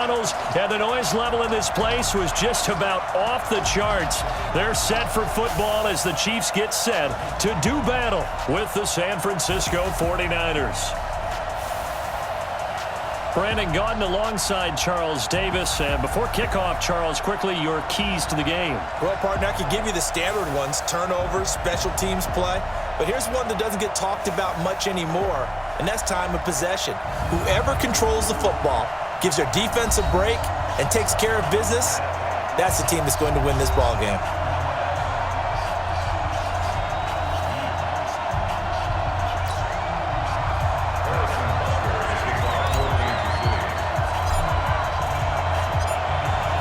And the noise level in this place was just about off the charts. They're set for football as the Chiefs get set to do battle with the San Francisco 49ers. Brandon Gaudin alongside Charles Davis. And before kickoff, Charles, quickly your keys to the game. Well, partner, I could give you the standard ones, turnovers, special teams play. But here's one that doesn't get talked about much anymore, and that's time of possession. Whoever controls the football, gives their defense a break, and takes care of business, that's the team that's going to win this ball game.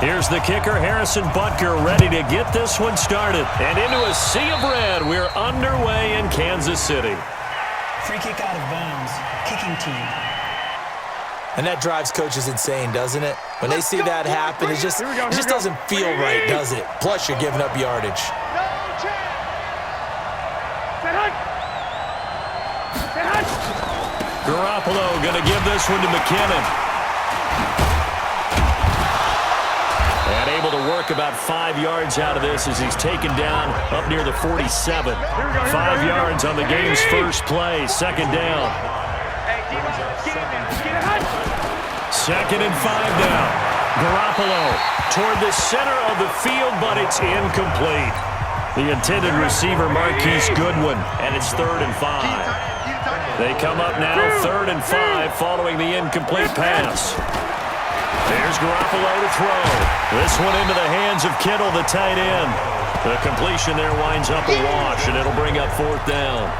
Here's the kicker, Harrison Butker, ready to get this one started. And into a sea of red, we're underway in Kansas City. Free kick out of bounds, kicking team. And that drives coaches insane, doesn't it? When they see that happen, it just doesn't feel right, does it? Plus, you're giving up yardage. Garoppolo going to give this one to McKinnon. And able to work about 5 yards out of this as he's taken down up near the 47. 5 yards on the game's first play, second down. Second and 5 now. Garoppolo toward the center of the field, but it's incomplete. The intended receiver, Marquise Goodwin, and it's 3rd and 5. They come up now 3rd and 5 following the incomplete pass. There's Garoppolo to throw. This one into the hands of Kittle, the tight end. The completion there winds up a wash, and it'll bring up 4th down.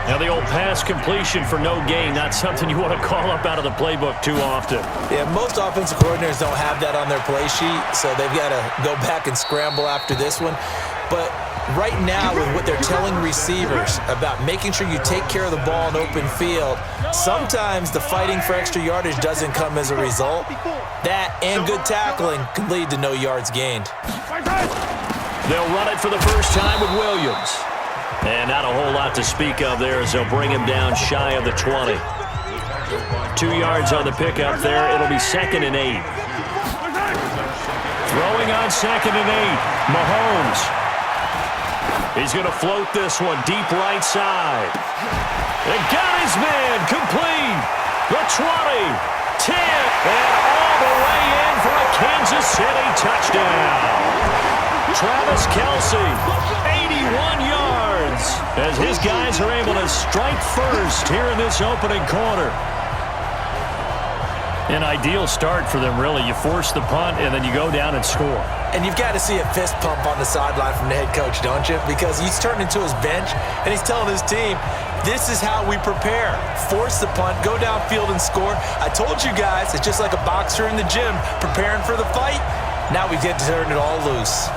Now, the old pass completion for no gain, not something you want to call up out of the playbook too often. Yeah, most offensive coordinators don't have that on their play sheet, so they've got to go back and scramble after this one. But right now, with what they're telling receivers about making sure you take care of the ball in open field, sometimes the fighting for extra yardage doesn't come as a result. That and good tackling can lead to no yards gained. They'll run it for the first time with Williams. And not a whole lot to speak of there as they'll bring him down shy of the 20. 2 yards on the pickup there. It'll be 2nd and 8. Throwing on 2nd and 8. Mahomes. He's going to float this one deep right side. And got his man complete. The 20, 10, and all the way in for a Kansas City touchdown. Travis Kelce, 81 yards, as his guys are able to strike first here in this opening quarter. An ideal start for them, really. You force the punt, and then you go down and score. And you've got to see a fist pump on the sideline from the head coach, don't you? Because he's turned into his bench, and he's telling his team, this is how we prepare. Force the punt, go downfield and score. I told you guys, it's just like a boxer in the gym preparing for the fight. Now we get to turn it all loose.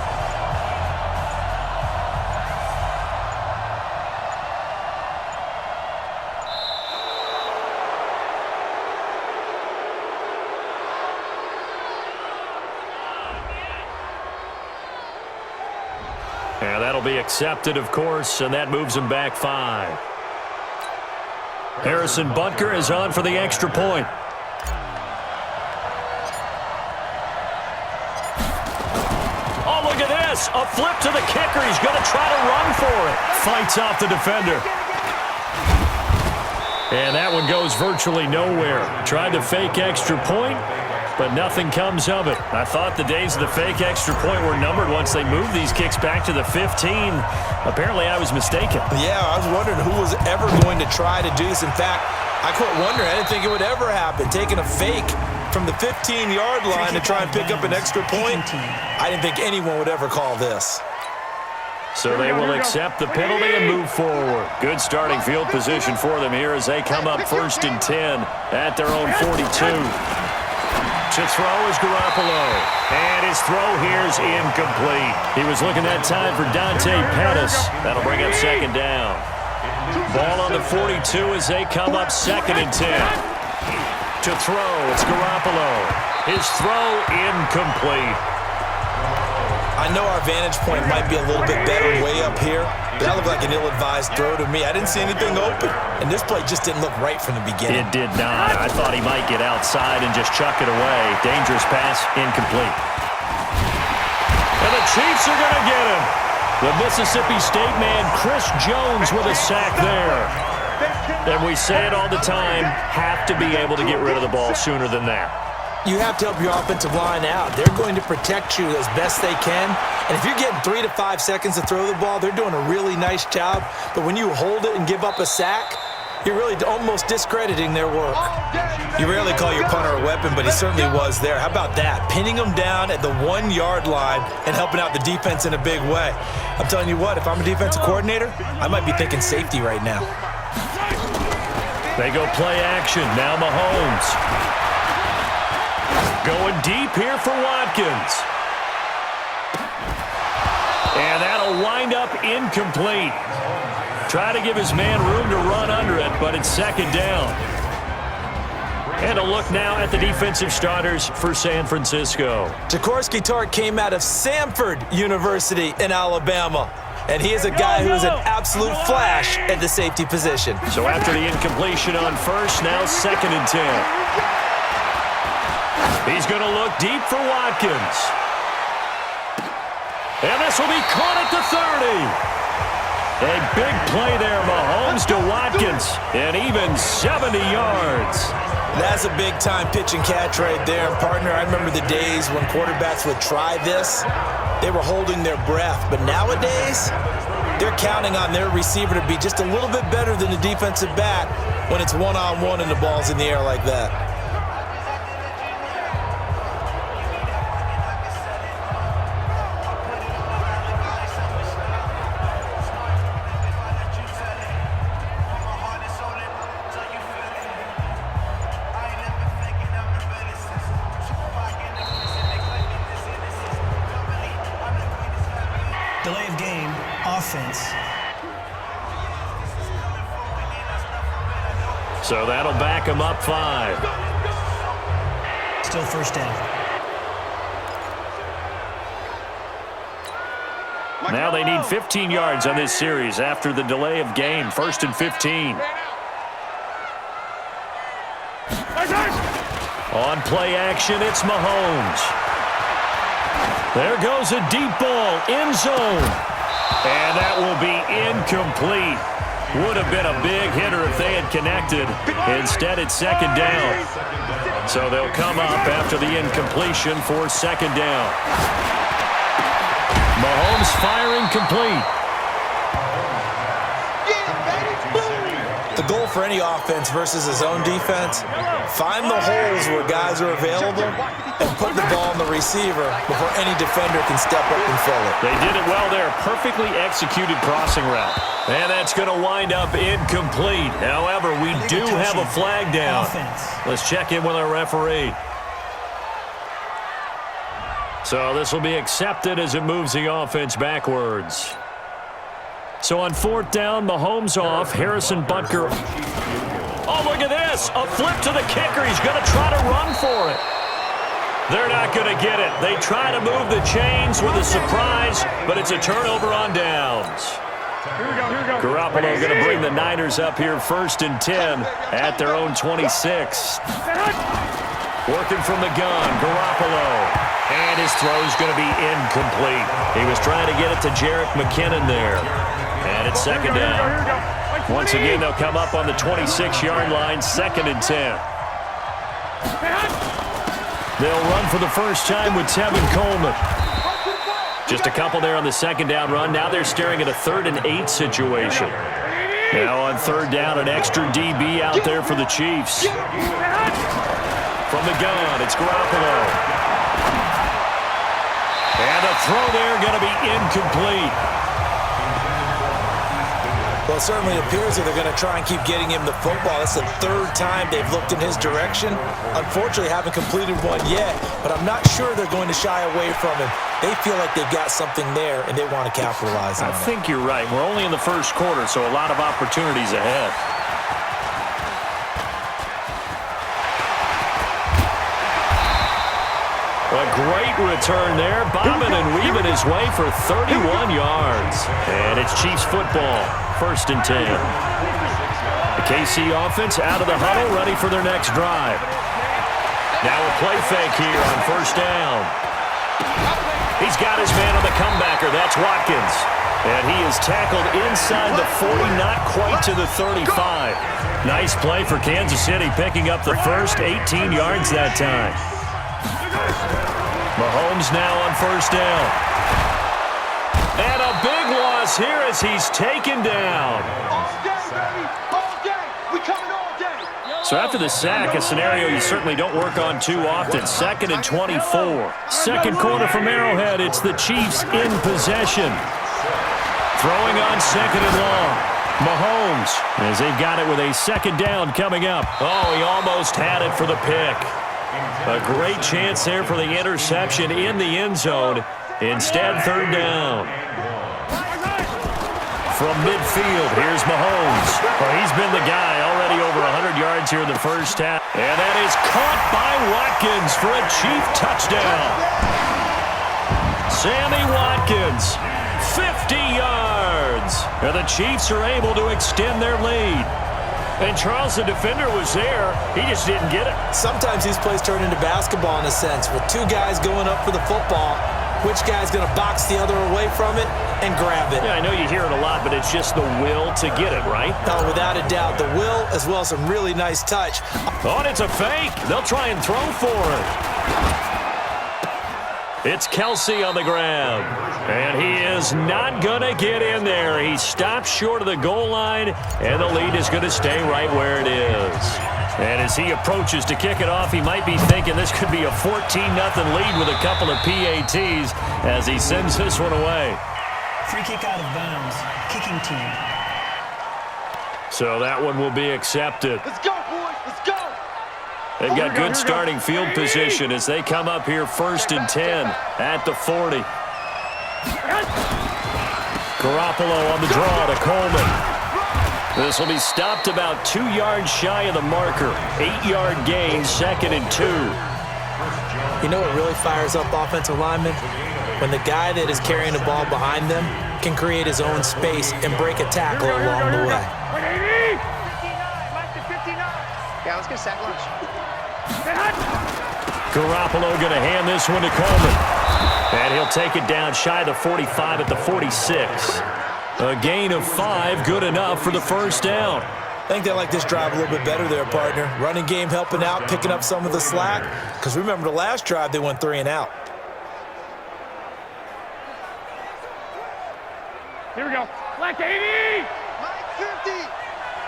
And that'll be accepted, of course, and that moves him back 5. Harrison Butker is on for the extra point. Oh, look at this. A flip to the kicker. He's going to try to run for it. Fights off the defender. And that one goes virtually nowhere. Tried to fake extra point, but nothing comes of it. I thought the days of the fake extra point were numbered once they moved these kicks back to the 15. Apparently, I was mistaken. Yeah, I was wondering who was ever going to try to do this. In fact, I quit wondering. I didn't think it would ever happen. Taking a fake from the 15-yard line to try and pick up an extra point, I didn't think anyone would ever call this. So they will accept the penalty and move forward. Good starting field position for them here as they come up 1st and 10 at their own 42. To throw is Garoppolo. And his throw here is incomplete. He was looking that time for Dante Pettis. That'll bring up 2nd down. Ball on the 42 as they come up 2nd and 10. To throw, it's Garoppolo. His throw incomplete. I know our vantage point might be a little bit better way up here, but that looked like an ill-advised throw to me. I didn't see anything open, and this play just didn't look right from the beginning. It did not. I thought he might get outside and just chuck it away. Dangerous pass, incomplete. And the Chiefs are going to get him. The Mississippi State man, Chris Jones, with a sack there. And we say it all the time, have to be able to get rid of the ball sooner than that. You have to help your offensive line out. They're going to protect you as best they can. And if you're getting 3 to 5 seconds to throw the ball, they're doing a really nice job. But when you hold it and give up a sack, you're really almost discrediting their work. You rarely call your punter a weapon, but he certainly was there. How about that? Pinning him down at the 1-yard line and helping out the defense in a big way. I'm telling you what, if I'm a defensive coordinator, I might be thinking safety right now. They go play action. Now Mahomes. Going deep here for Watkins. And that'll wind up incomplete. Try to give his man room to run under it, but it's second down. And a look now at the defensive starters for San Francisco. Jaworski Tartt came out of Samford University in Alabama. And he is a guy who is an absolute flash at the safety position. So after the incompletion on first, now 2nd and 10. He's going to look deep for Watkins. And this will be caught at the 30. A big play there, Mahomes to Watkins, and even 70 yards. That's a big-time pitch and catch right there. And partner, I remember the days when quarterbacks would try this. They were holding their breath. But nowadays, they're counting on their receiver to be just a little bit better than the defensive back when it's one-on-one and the ball's in the air like that. Delay of game, offense. So that'll back him up 5. Still first down. Now they need 15 yards on this series after the delay of game. 1st and 15. On play action, it's Mahomes. There goes a deep ball, end zone. And that will be incomplete. Would have been a big hitter if they had connected. Instead, it's 2nd down. So they'll come up after the incompletion for 2nd down. Mahomes firing complete. The goal for any offense versus his own defense, find the holes where guys are available and put the ball on the receiver before any defender can step up and fill it. They did it well there. Perfectly executed crossing route. And that's going to wind up incomplete. However, we do have a flag down. Let's check in with our referee. So this will be accepted as it moves the offense backwards. So on 4th down, Mahomes off. Harrison Butker. Oh, look at this. A flip to the kicker. He's going to try to run for it. They're not going to get it. They try to move the chains with a surprise, but it's a turnover on downs. Garoppolo going to bring the Niners up here 1st and 10 at their own 26. Working from the gun, Garoppolo. And his throw's going to be incomplete. He was trying to get it to Jerick McKinnon there. And it's 2nd down. Once again, they'll come up on the 26-yard line, 2nd and 10. They'll run for the first time with Tevin Coleman. Just a couple there on the 2nd down run. Now they're staring at a 3rd and 8 situation. Now on 3rd down, an extra DB out there for the Chiefs. From the gun, it's Garoppolo. And the throw there going to be incomplete. Well, it certainly appears that they're going to try and keep getting him the football. That's the 3rd time they've looked in his direction. Unfortunately, haven't completed one yet, but I'm not sure they're going to shy away from him. They feel like they've got something there, and they want to capitalize on it. I think you're right. We're only in the 1st quarter, so a lot of opportunities ahead. A great return there, bobbing and weaving his way for 31 yards. And it's Chiefs football, 1st and 10. The KC offense out of the huddle, ready for their next drive. Now a play fake here on 1st down. He's got his man on the comebacker. That's Watkins. And he is tackled inside the 40, not quite to the 35. Nice play for Kansas City, picking up the first 18 yards that time. Mahomes now on 1st down. And a big loss here as he's taken down. So after the sack, a scenario you certainly don't work on too often. 2nd and 24. Second quarter from Arrowhead. It's the Chiefs in possession. Throwing on 2nd and long. Mahomes, as they've got it with a 2nd down coming up. Oh, he almost had it for the pick. A great chance there for the interception in the end zone. Instead, 3rd down. From midfield, here's Mahomes. Well, he's been the guy, already over 100 yards here in the first half. And that is caught by Watkins for a Chief touchdown. Sammy Watkins, 50 yards. And the Chiefs are able to extend their lead. And Charles, the defender, was there. He just didn't get it. Sometimes these plays turn into basketball in a sense, with two guys going up for the football. Which guy's going to box the other away from it and grab it? Yeah, I know you hear it a lot, but it's just the will to get it, right? No, without a doubt. The will as well as some really nice touch. Oh, and it's a fake. They'll try and throw for it. It's Kelsey on the ground. And he is not going to get in there. He stops short of the goal line, and the lead is going to stay right where it is. And as he approaches to kick it off, he might be thinking this could be a 14-0 lead with a couple of PATs as he sends this one away. Free kick out of bounds. Kicking team. So that one will be accepted. Let's go, boys. Let's go. They've got good starting field position as they come up here 1st and 10 at the 40. Garoppolo on the draw to Coleman. This will be stopped about 2 yards shy of the marker. 8-yard gain, 2nd and 2. You know what really fires up offensive linemen? When the guy that is carrying the ball behind them can create his own space and break a tackle along the way. Yeah, let's get sack lunch. Garoppolo going to hand this one to Coleman. And he'll take it down shy of the 45 at the 46. A gain of 5, good enough for the 1st down. I think they like this drive a little bit better there, partner. Running game helping out, picking up some of the slack. Because remember the last drive, they went 3 and out. Here we go. Black 80! Mike 50.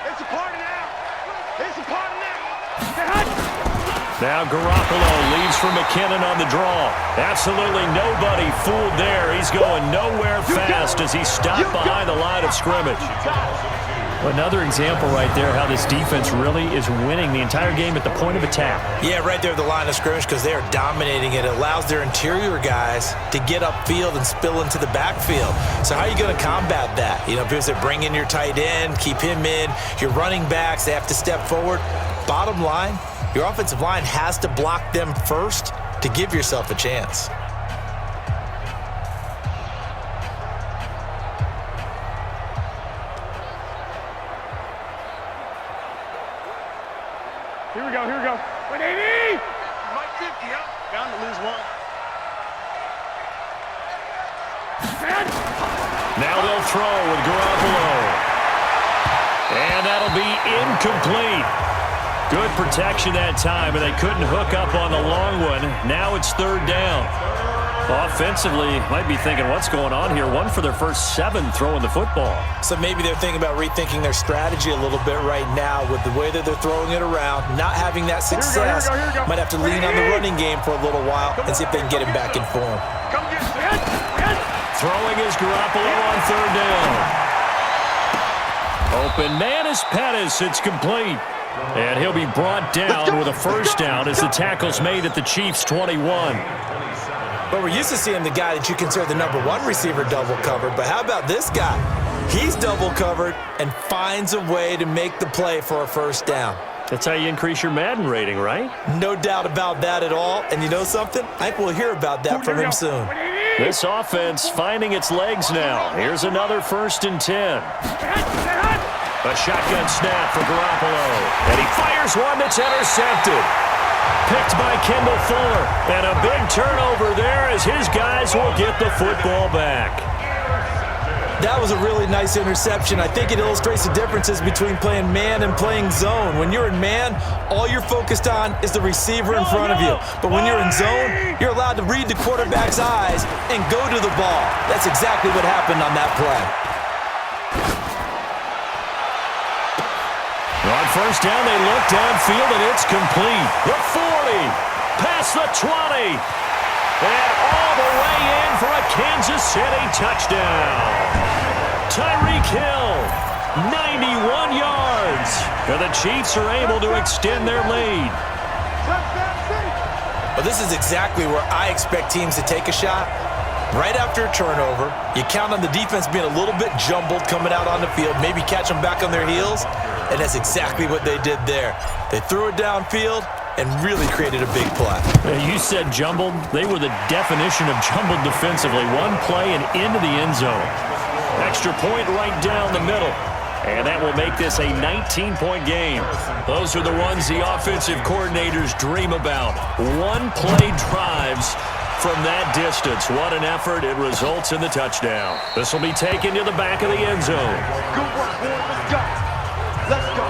It's a party now. It's a party now. Now Garoppolo leaves for McKinnon on the draw. Absolutely nobody fooled there. He's going nowhere fast as he stopped behind the line of scrimmage. Another example right there how this defense really is winning the entire game at the point of attack. Yeah, right there at the line of scrimmage because they are dominating it. It allows their interior guys to get upfield and spill into the backfield. So how are you going to combat that? You know, because they bring in your tight end, keep him in. Your running backs, they have to step forward. Bottom line, your offensive line has to block them first to give yourself a chance. Here we go, here we go. 180! Mike 50, huh? Bound to lose one. Now they'll throw with Garoppolo. And that'll be incomplete. Good protection that time, and they couldn't hook up on the long one. Now it's 3rd down. Offensively, might be thinking, what's going on here? 1 for their first 7 throwing the football. So maybe they're thinking about rethinking their strategy a little bit right now with the way that they're throwing it around, not having that success. Here we go. Might have to lean on the running game for a little while and see if they can get him back in form. Come get it. Throwing is Garoppolo on 3rd down. Open man is Pettis. It's complete. And he'll be brought down with a 1st down as the tackle's made at the Chiefs' 21. But we're used to seeing the guy that you consider the #1 receiver double covered. But how about this guy? He's double covered and finds a way to make the play for a 1st down. That's how you increase your Madden rating, right? No doubt about that at all. And you know something? I think we'll hear about that from him soon. This offense finding its legs now. Here's another 1st and 10. A shotgun snap for Garoppolo. And he fires one that's intercepted. Picked by Kendall Fuller. And a big turnover there as his guys will get the football back. That was a really nice interception. I think it illustrates the differences between playing man and playing zone. When you're in man, all you're focused on is the receiver in front of you. But when you're in zone, you're allowed to read the quarterback's eyes and go to the ball. That's exactly what happened on that play. On 1st down, they look downfield, and it's complete. The 40, past the 20, and all the way in for a Kansas City touchdown. Tyreek Hill, 91 yards. And the Chiefs are able to extend their lead. Well, this is exactly where I expect teams to take a shot. Right after a turnover, you count on the defense being a little bit jumbled coming out on the field, maybe catch them back on their heels, and that's exactly what they did there. They threw it downfield and really created a big play. You said jumbled. They were the definition of jumbled defensively. One play and into the end zone. Extra point right down the middle. And that will make this a 19-point game. Those are the ones the offensive coordinators dream about. One-play drives from that distance. What an effort. It results in the touchdown. This will be taken to the back of the end zone. Good work, boys. Let's go. Let's go.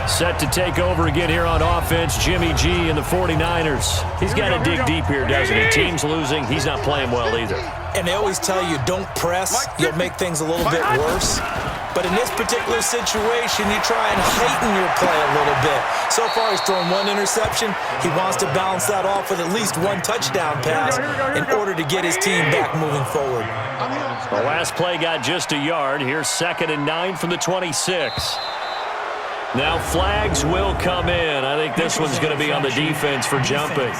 Set to take over again here on offense, Jimmy G and the 49ers. He's got to dig deep here, doesn't he? Team's losing. He's not playing well either. And they always tell you, don't press. You'll make things a little bit worse. But in this particular situation, you try and heighten your play a little bit. So far, he's thrown one interception. He wants to balance that off with at least one touchdown pass in order to get his team back moving forward. The last play got just a yard. Here's 2nd and 9 from the 26. Now flags will come in. I think this one's going to be on the defense for jumping.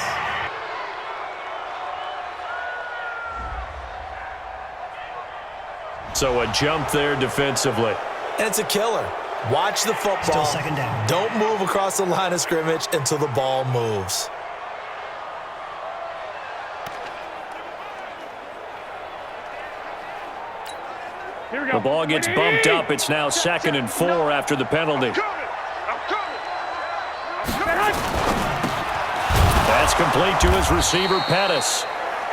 So a jump there defensively. And it's a killer. Watch the football. Still 2nd down. Don't move across the line of scrimmage until the ball moves. Here we The go. ball gets bumped up. It's now 2nd and 4 after the penalty. I'm coming. That's complete to his receiver, Pettis.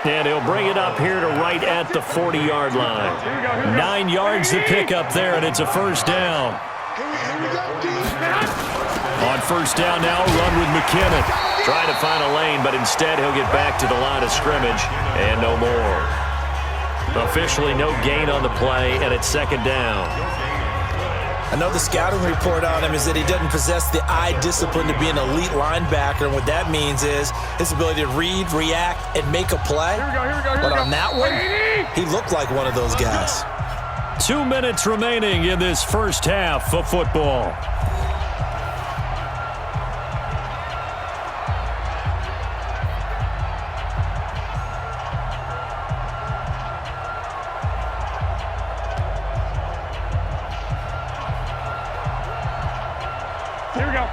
And he'll bring it up here to right at the 40-yard line. 9 yards to pick up there, and it's a 1st down. Here we go, D. On 1st down now, run with McKinnon. Trying to find a lane, but instead he'll get back to the line of scrimmage, and no more. Officially no gain on the play, and it's 2nd down. I know the scouting report on him is that he doesn't possess the eye discipline to be an elite linebacker. And what that means is his ability to read, react, and make a play. But on that one, he looked like one of those guys. 2 minutes remaining in this first half of football. Here we go.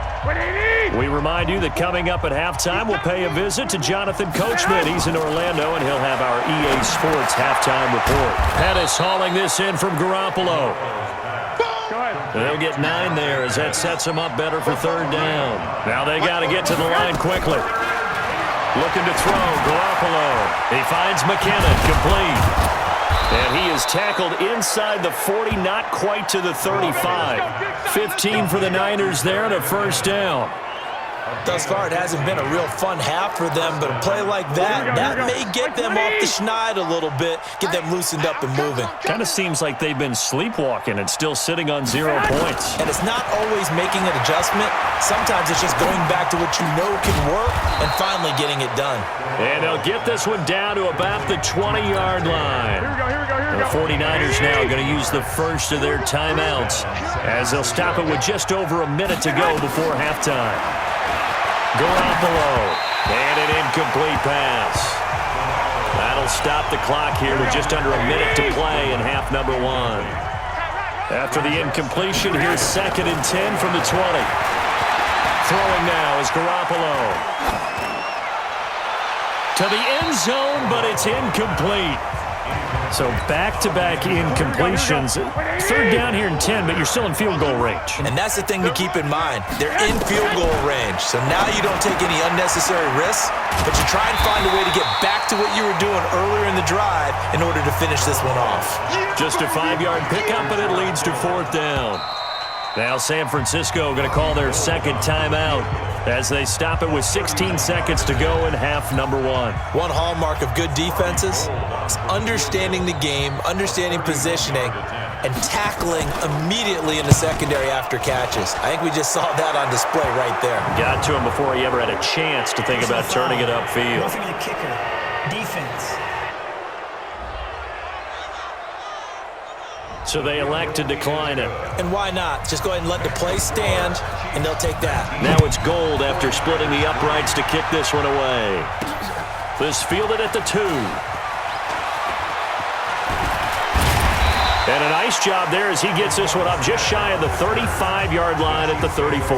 We remind you that coming up at halftime, we'll pay a visit to Jonathan Coachman. He's in Orlando, and he'll have our EA Sports halftime report. Pettis hauling this in from Garoppolo. Go ahead. They'll get 9 there as that sets them up better for 3rd down. Now they got to get to the line quickly. Looking to throw, Garoppolo. He finds McKinnon, complete. And he is tackled inside the 40, not quite to the 35. 15 for the Niners there and a 1st down. Thus far, it hasn't been a real fun half for them, but a play like that may get them off the schneid a little bit, get them loosened up and moving. Kind of seems like they've been sleepwalking and still sitting on 0 points. And it's not always making an adjustment. Sometimes it's just going back to what you know can work and finally getting it done. And they'll get this one down to about the 20-yard line. The 49ers now going to use the first of their timeouts as they'll stop it with just over a minute to go before halftime. Garoppolo, and an incomplete pass. That'll stop the clock here with just under a minute to play in half number 1. After the incompletion, here's 2nd and 10 from the 20. Throwing now is Garoppolo. To the end zone, but it's incomplete. So back-to-back incompletions. Third down here in 10, but you're still in field goal range. And that's the thing to keep in mind. They're in field goal range. So now you don't take any unnecessary risks, but you try and find a way to get back to what you were doing earlier in the drive in order to finish this one off. Just a 5-yard pickup, and it leads to fourth down. Now San Francisco going to call their second timeout as they stop it with 16 seconds to go in half number one. One hallmark of good defenses is understanding the game, understanding positioning, and tackling immediately in the secondary after catches. I think we just saw that on display right there. Got to him before he ever had a chance to think about turning it upfield. Roughing the kicker. Defense. So they elect to decline it. And why not? Just go ahead and let the play stand, and they'll take that. Now it's Gold after splitting the uprights to kick this one away. This fielded at the 2. And a nice job there as he gets this one up just shy of the 35-yard line at the 34.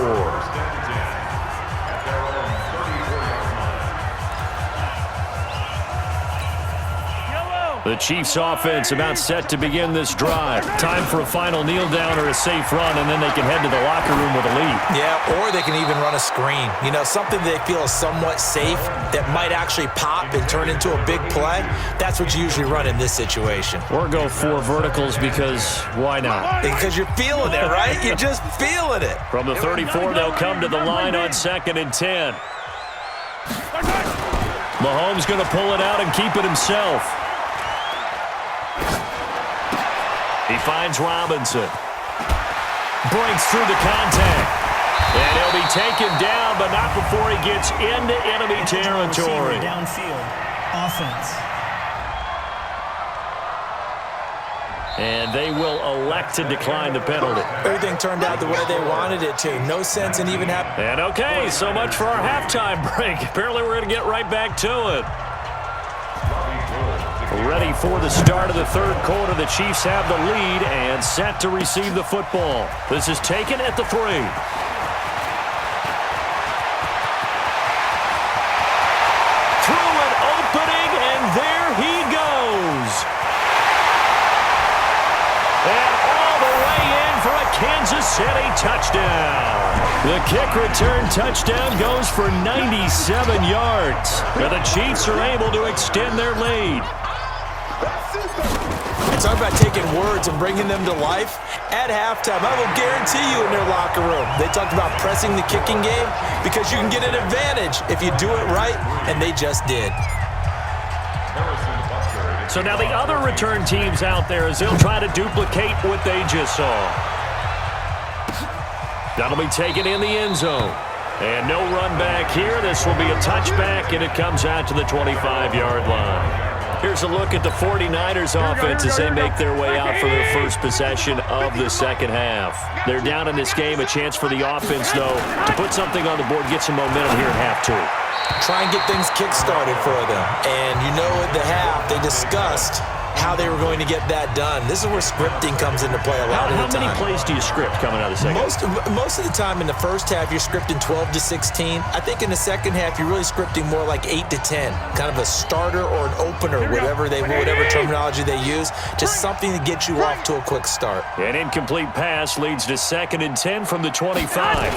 The Chiefs offense about set to begin this drive. Time for a final kneel down or a safe run, and then they can head to the locker room with a lead. Yeah, or they can even run a screen. You know, something they feel is somewhat safe that might actually pop and turn into a big play. That's what you usually run in this situation. Or go 4 verticals because why not? Because you're feeling it, right? You're just feeling it. From the 34, they'll come to the line on 2nd and 10. Mahomes going to pull it out and keep it himself. He finds Robinson. Breaks through the contact. And he'll be taken down, but not before he gets into enemy territory. Downfield. Offense. And they will elect to decline the penalty. Everything turned out the way they wanted it to. No sense in even having... And okay, so much for our halftime break. Apparently we're going to get right back to it. Ready for the start of the third quarter. The Chiefs have the lead and set to receive the football. This is taken at the 3. Through an opening, and there he goes. And all the way in for a Kansas City touchdown. The kick return touchdown goes for 97 yards. And the Chiefs are able to extend their lead. Talk about taking words and bringing them to life. At halftime, I will guarantee you in their locker room, they talked about pressing the kicking game because you can get an advantage if you do it right, and they just did. So now the other return teams out there as they'll try to duplicate what they just saw. That'll be taken in the end zone. And no run back here. This will be a touchback, and it comes out to the 25-yard line. Here's a look at the 49ers offense as they make their way out for their first possession of the second half. They're down in this game. A chance for the offense, though, to put something on the board, get some momentum here in half 2. Try and get things kick-started for them. And you know at the half, they discussed how they were going to get that done. This is where scripting comes into play a lot of the time. How many plays do you script coming out of the second half? Most of the time in the first half, you're scripting 12 to 16. I think in the second half, you're really scripting more like 8 to 10. Kind of a starter or an opener, whatever terminology they use. Just something to get you off to a quick start. An incomplete pass leads to 2nd and 10 from the 25.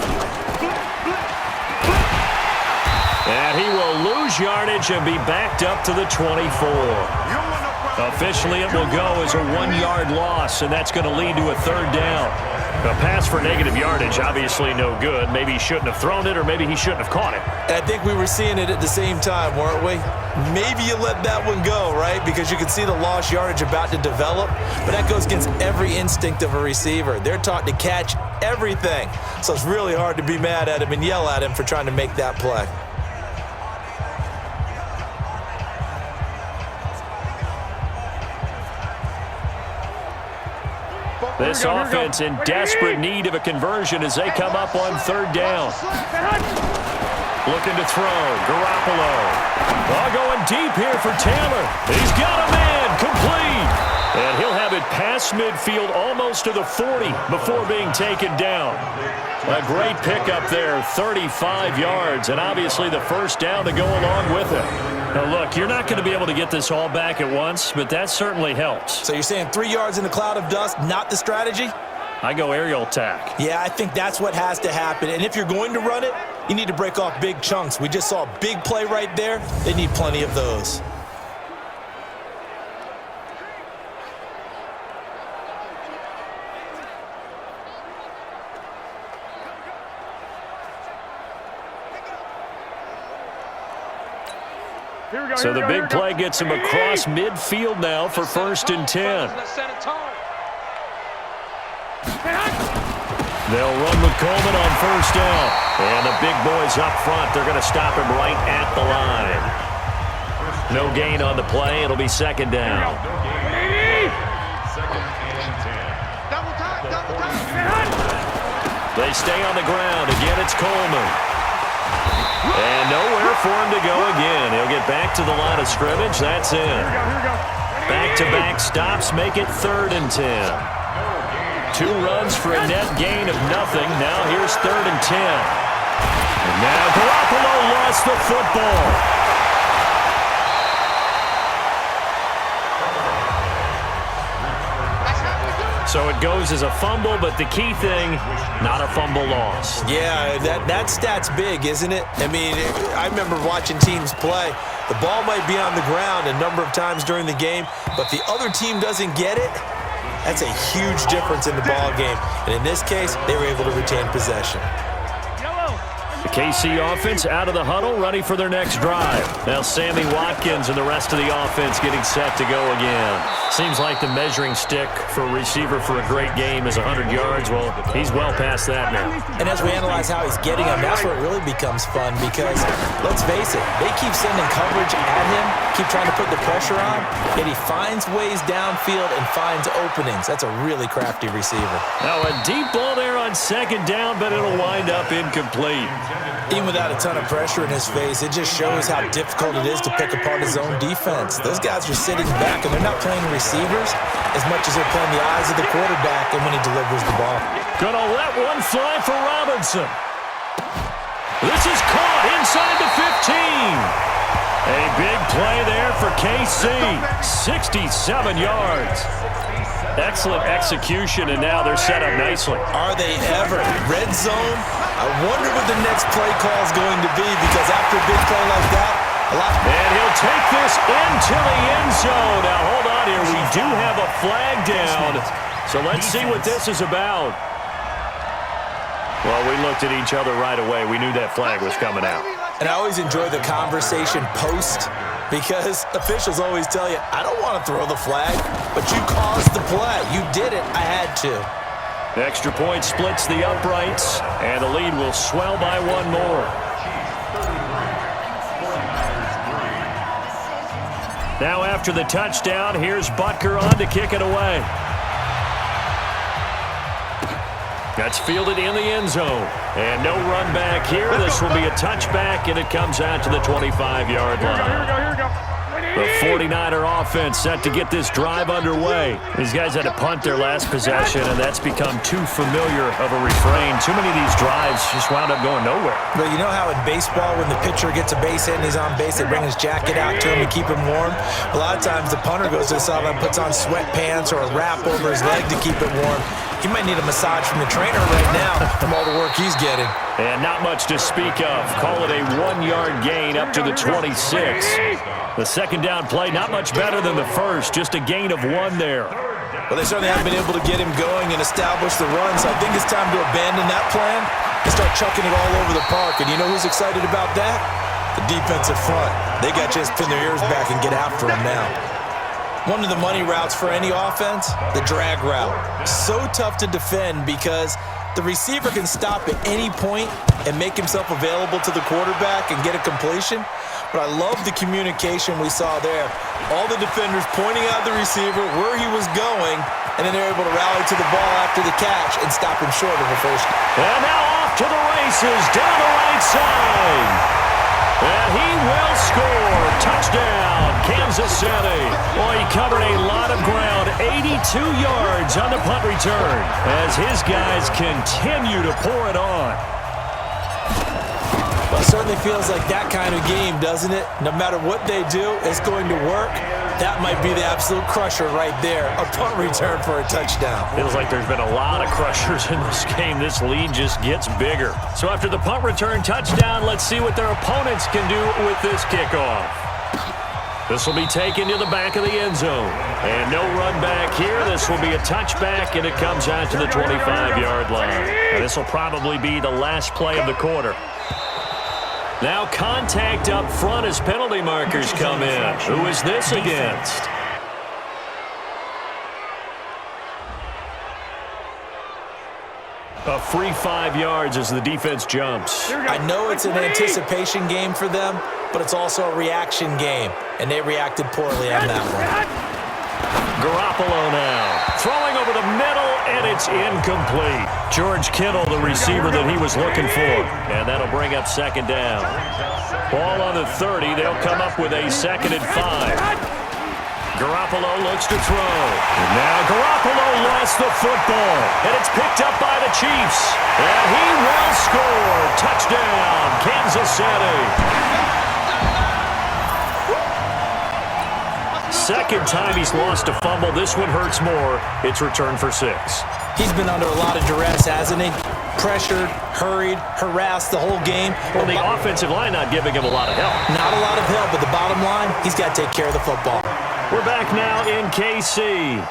And he will lose yardage and be backed up to the 24. Officially, it will go as a 1-yard loss, and that's going to lead to a 3rd down. A pass for negative yardage, obviously no good. Maybe he shouldn't have thrown it, or maybe he shouldn't have caught it. I think we were seeing it at the same time, weren't we? Maybe you let that one go, right? Because you can see the lost yardage about to develop, but that goes against every instinct of a receiver. They're taught to catch everything, so it's really hard to be mad at him and yell at him for trying to make that play. This offense in desperate need of a conversion as they come up on 3rd down. Looking to throw. Garoppolo. Going deep here for Taylor. He's got a man. Complete. And he'll have it past midfield almost to the 40 before being taken down. A great pickup there, 35 yards, and obviously the first down to go along with it. Now, look, you're not going to be able to get this all back at once, but that certainly helps. So you're saying 3 yards in a cloud of dust, not the strategy? I go aerial attack. Yeah, I think that's what has to happen. And if you're going to run it, you need to break off big chunks. We just saw a big play right there. They need plenty of those. So the big play gets him across midfield now for 1st and 10. They'll run with Coleman on 1st down. And the big boys up front, they're going to stop him right at the line. No gain on the play. It'll be 2nd down. They stay on the ground. Again, it's Coleman. And nowhere for him to go again. He'll get back to the line of scrimmage. That's in. Back-to-back stops make it 3rd and 10. 2 runs for a net gain of nothing. Now here's 3rd and 10. And now Garoppolo lost the football. So it goes as a fumble, but the key thing, not a fumble loss. Yeah, that stat's big, isn't it? I mean, I remember watching teams play. The ball might be on the ground a number of times during the game, but the other team doesn't get it. That's a huge difference in the ball game. And in this case, they were able to retain possession. The KC offense out of the huddle, ready for their next drive. Now Sammy Watkins and the rest of the offense getting set to go again. Seems like the measuring stick for a receiver for a great game is 100 yards. Well, he's well past that now. And as we analyze how he's getting them, that's where it really becomes fun because, let's face it, they keep sending coverage at him, keep trying to put the pressure on, yet he finds ways downfield and finds openings. That's a really crafty receiver. Now a deep ball there on 2nd down, but it'll wind up incomplete. Even without a ton of pressure in his face, it just shows how difficult it is to pick apart his own defense. Those guys are sitting back, and they're not playing receivers as much as they're playing the eyes of the quarterback and when he delivers the ball. Gonna let one fly for Robinson. This is caught inside the 15. A big play there for KC. 67 yards. Excellent execution, and now they're set up nicely. Are they ever? Red zone? I wonder what the next play call is going to be because after a big play like that, and he'll take this into the end zone. Now, hold on here. We do have a flag down, so let's see what this is about. Well, we looked at each other right away. We knew that flag was coming out. And I always enjoy the conversation post because officials always tell you, I don't want to throw the flag, but you caused the play. You did it. I had to. The extra point splits the uprights, and the lead will swell by 1 more. Now after the touchdown, here's Butker on to kick it away. That's fielded in the end zone. And no run back here. This will be a touchback, and it comes out to the 25-yard line. Here we go. The 49er offense set to get this drive underway. These guys had to punt their last possession, and that's become too familiar of a refrain. Too many of these drives just wound up going nowhere. But you know how in baseball, when the pitcher gets a base hit and he's on base, they bring his jacket out to him to keep him warm? A lot of times the punter goes to the sideline, puts on sweatpants or a wrap over his leg to keep it warm. He might need a massage from the trainer right now from all the work he's getting. And not much to speak of. Call it a 1-yard gain up to the 26. The second down play, not much better than the first, just a gain of 1 there. Well, they certainly haven't been able to get him going and establish the run, so I think it's time to abandon that plan and start chucking it all over the park. And you know who's excited about that? The defensive front. They got to just pin their ears back and get after him now. One of the money routes for any offense, the drag route. So tough to defend because the receiver can stop at any point and make himself available to the quarterback and get a completion. But I love the communication we saw there. All the defenders pointing out the receiver, where he was going, and then they're able to rally to the ball after the catch and stop him short of the first. And now off to the races down the right side. And he will score. Touchdown, Kansas City. Boy, he covered a lot of ground. 2 yards on the punt return as his guys continue to pour it on. Well, it certainly feels like that kind of game, doesn't it? No matter what they do, it's going to work. That might be the absolute crusher right there, a punt return for a touchdown. Feels like there's been a lot of crushers in this game. This lead just gets bigger. So after the punt return touchdown, let's see what their opponents can do with this kickoff. This will be taken to the back of the end zone. And no run back here. This will be a touchback, and it comes out to the 25-yard line. And this will probably be the last play of the quarter. Now contact up front as penalty markers come in. Who is this against? A free 5 yards as the defense jumps. I know it's an anticipation game for them, but it's also a reaction game, and they reacted poorly on that one. Garoppolo now, throwing over the middle, and it's incomplete. George Kittle, the receiver that he was looking for, and that'll bring up second down. Ball on the 30, they'll come up with a 2nd and 5. Garoppolo looks to throw. And now Garoppolo lost the football, and it's picked up by the Chiefs. And he will score. Touchdown, Kansas City. Second time he's lost a fumble. This one hurts more. It's returned for 6. He's been under a lot of duress, hasn't he? Pressured, hurried, harassed the whole game. Well, the offensive line not giving him a lot of help. Not a lot of help, but the bottom line, he's got to take care of the football. We're back now in KC,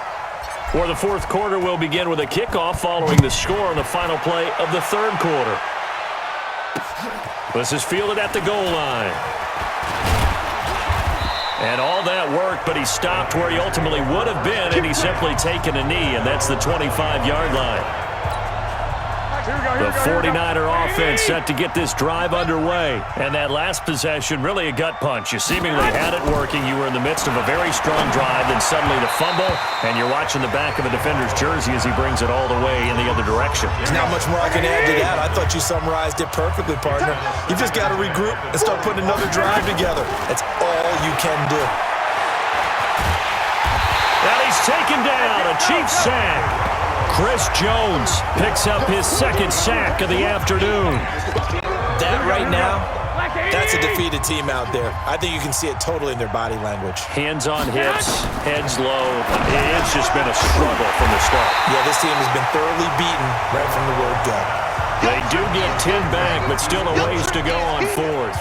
where the fourth quarter will begin with a kickoff following the score on the final play of the third quarter. This is fielded at the goal line. And all that worked, but he stopped where he ultimately would have been, and he's simply taken a knee, and that's the 25-yard line. The 49er offense set to get this drive underway. And that last possession, really a gut punch. You seemingly had it working. You were in the midst of a very strong drive, then suddenly the fumble, and you're watching the back of a defender's jersey as he brings it all the way in the other direction. There's not much more I can add to that. I thought you summarized it perfectly, partner. You've just got to regroup and start putting another drive together. That's all you can do. And he's taken down, a Chiefs sack. Chris Jones picks up his 2nd sack of the afternoon. That right now, that's a defeated team out there. I think you can see it totally in their body language. Hands on hips, heads low. It's just been a struggle from the start. Yeah, this team has been thoroughly beaten right from the word go. They do get 10 back, but still a ways to go on 4th.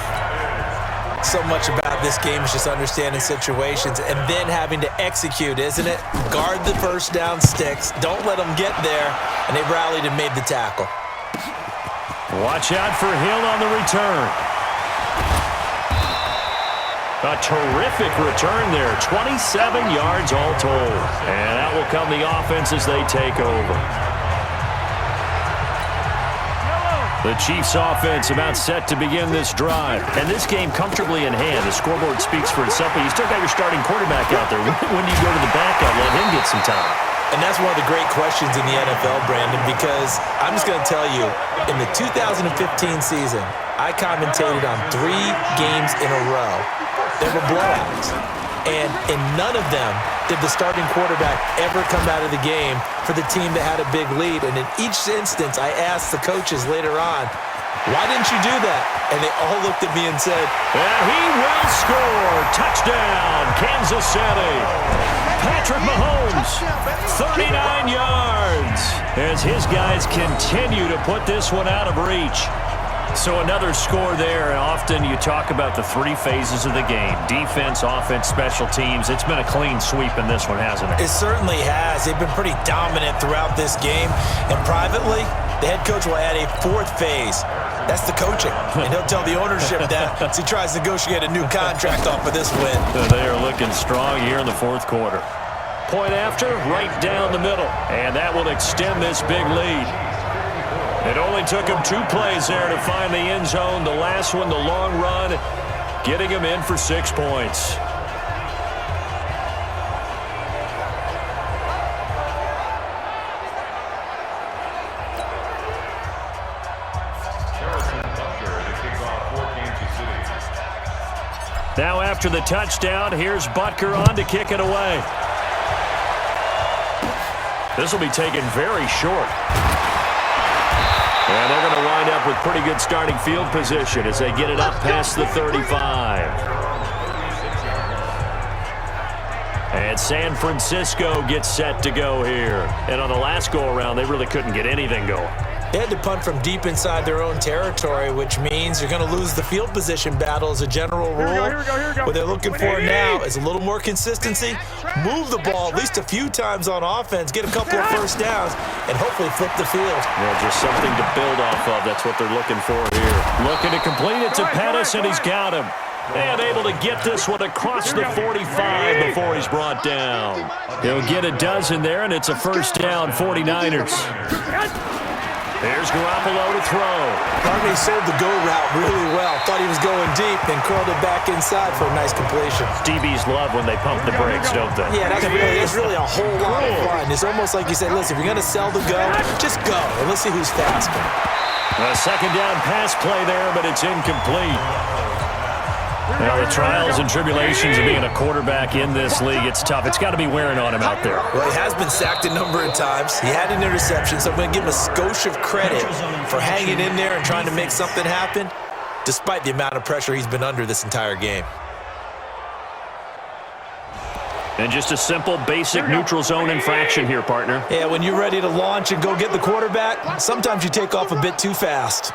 So much about this game is just understanding situations and then having to execute, isn't it? Guard the first down sticks. Don't let them get there. And they rallied and made the tackle. Watch out for Hill on the return. A terrific return there. 27 yards all told. And that will come the offense as they take over. The Chiefs offense about set to begin this drive. And this game comfortably in hand. The scoreboard speaks for itself, but you still got your starting quarterback out there. When do you go to the backup? Let him get some time. And that's one of the great questions in the NFL, Brandon, because I'm just going to tell you, in the 2015 season, I commentated on 3 games in a row. There were blowouts. And in none of them did the starting quarterback ever come out of the game for the team that had a big lead. And in each instance, I asked the coaches later on, why didn't you do that? And they all looked at me and said, and he will score. Touchdown, Kansas City. Patrick Mahomes, 39 yards, as his guys continue to put this one out of reach. So another score there, and often you talk about the 3 phases of the game. Defense, offense, special teams. It's been a clean sweep in this one, hasn't it? It certainly has. They've been pretty dominant throughout this game. And privately, the head coach will add a 4th phase. That's the coaching. And he'll tell the ownership that as he tries to negotiate a new contract off of this win. They are looking strong here in the 4th quarter. Point after, right down the middle. And that will extend this big lead. It only took him 2 plays there to find the end zone. The last one, the long run, getting him in for 6 points. Now after the touchdown, here's Butker on to kick it away. This will be taken very short. And they're going to wind up with pretty good starting field position as they get it up past the 35. And San Francisco gets set to go here. And on the last go-around, they really couldn't get anything going. They had to punt from deep inside their own territory, which means you're going to lose the field position battle as a general rule. Here we go. What they're looking for now is a little more consistency, move the ball at least a few times on offense, get a couple of first downs, and hopefully flip the field. Well, just something to build off of. That's what they're looking for here. Looking to complete it to Pettis, and he's got him. And able to get this one across the 45 before he's brought down. He'll get a dozen there, and it's a first down, 49ers. There's Garoppolo to throw. Barney sold the go route really well. Thought he was going deep, then curled it back inside for a nice completion. DBs love when they pump the brakes, don't they? Yeah, that's really a whole lot of fun. It's almost like you said, listen, if you're going to sell the go, just go, and let's see who's faster. A second down pass play there, but it's incomplete. Now, the trials and tribulations of being a quarterback in this league, it's tough. It's got to be wearing on him out there. Well, he has been sacked a number of times. He had an interception, so I'm going to give him a skosh of credit for hanging in there and trying to make something happen, despite the amount of pressure he's been under this entire game. And just a simple, basic neutral zone infraction here, partner. Yeah, when you're ready to launch and go get the quarterback, sometimes you take off a bit too fast.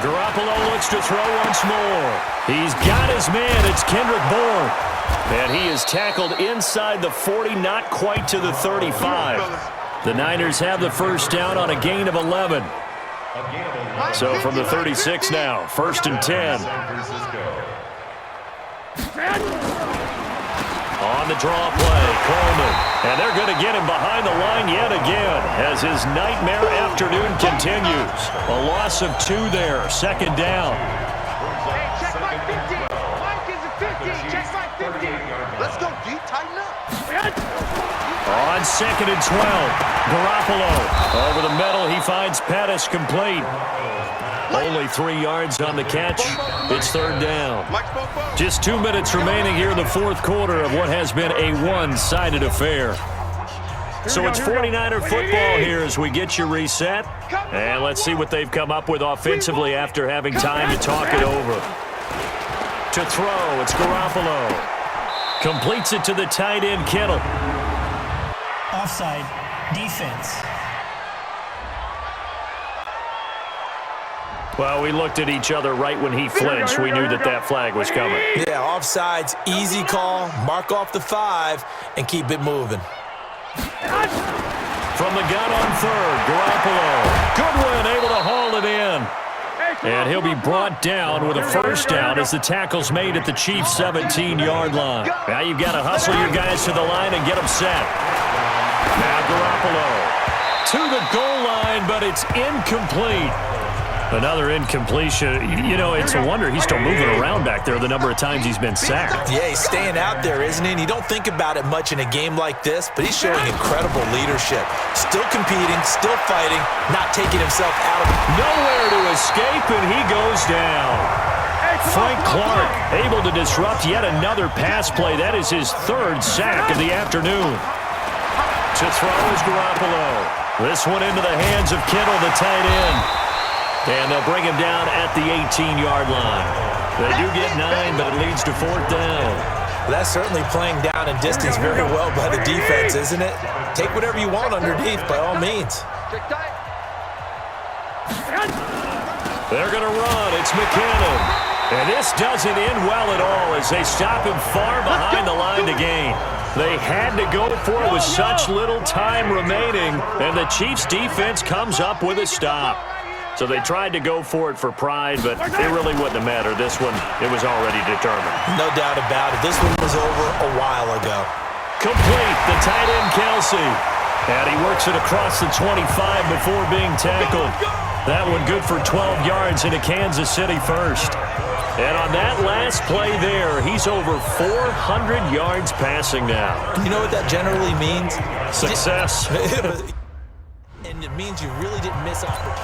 Garoppolo looks to throw once more. He's got his man. It's Kendrick Bourne. And he is tackled inside the 40, not quite to the 35. The Niners have the first down on a gain of 11. So from the 36 now, 1st and 10. On the draw play, Coleman. And they're going to get him behind the line yet again as his nightmare afternoon continues. A loss of 2 there, 2nd down. Hey, check my 50. Mike is at 50. Check my 50. Let's go deep, tighten up. On 2nd and 12, Garoppolo. Over the middle, he finds Pettis complete. Only 3 yards on the catch. It's 3rd down. Just 2 minutes remaining here in the 4th quarter of what has been a one-sided affair. So it's 49er football here as we get you reset. And let's see what they've come up with offensively after having time to talk it over. To throw, it's Garoppolo. Completes it to the tight end, Kittle. Offside. Defense. Well, we looked at each other right when he flinched. We knew that that flag was coming. Yeah, offsides, easy call, mark off the 5, and keep it moving. From the gun on 3rd, Garoppolo. Goodwin able to haul it in. And he'll be brought down with a first down as the tackle's made at the Chiefs' 17-yard line. Now you've got to hustle your guys to the line and get them set. Now Garoppolo to the goal line, but it's incomplete. Another incompletion. You know, it's a wonder he's still moving around back there the number of times he's been sacked. Yeah, he's staying out there, isn't he? And you don't think about it much in a game like this, but he's showing incredible leadership. Still competing, still fighting, not taking himself out of it. Nowhere to escape, and he goes down. Frank Clark able to disrupt yet another pass play. That is his 3rd sack of the afternoon. To throw is Garoppolo. This one into the hands of Kittle, the tight end. And they'll bring him down at the 18-yard line. They do get 9, but it leads to 4th down. Well, that's certainly playing down in distance very well by the defense, isn't it? Take whatever you want underneath, by all means. They're going to run. It's McKinnon. And this doesn't end well at all as they stop him far behind the line to gain. They had to go for it with such little time remaining, and the Chiefs' defense comes up with a stop. So they tried to go for it for pride, but it really wouldn't have mattered. This one, it was already determined. No doubt about it. This one was over a while ago. Complete, the tight end, Kelsey. And he works it across the 25 before being tackled. That one good for 12 yards into Kansas City first. And on that last play there, he's over 400 yards passing now. You know what that generally means? Success. And it means you really didn't miss opportunity.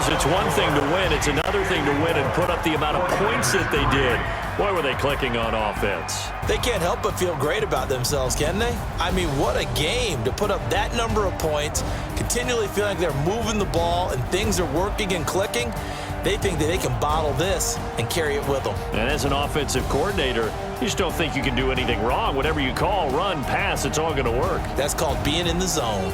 because it's one thing to win. It's another thing to win and put up the amount of points that they did. Boy, were they clicking on offense. They can't help but feel great about themselves, can they? I mean, what a game to put up that number of points, continually feeling like they're moving the ball and things are working and clicking. They think that they can bottle this and carry it with them. And as an offensive coordinator, you just don't think you can do anything wrong. Whatever you call, run, pass, it's all going to work. That's called being in the zone.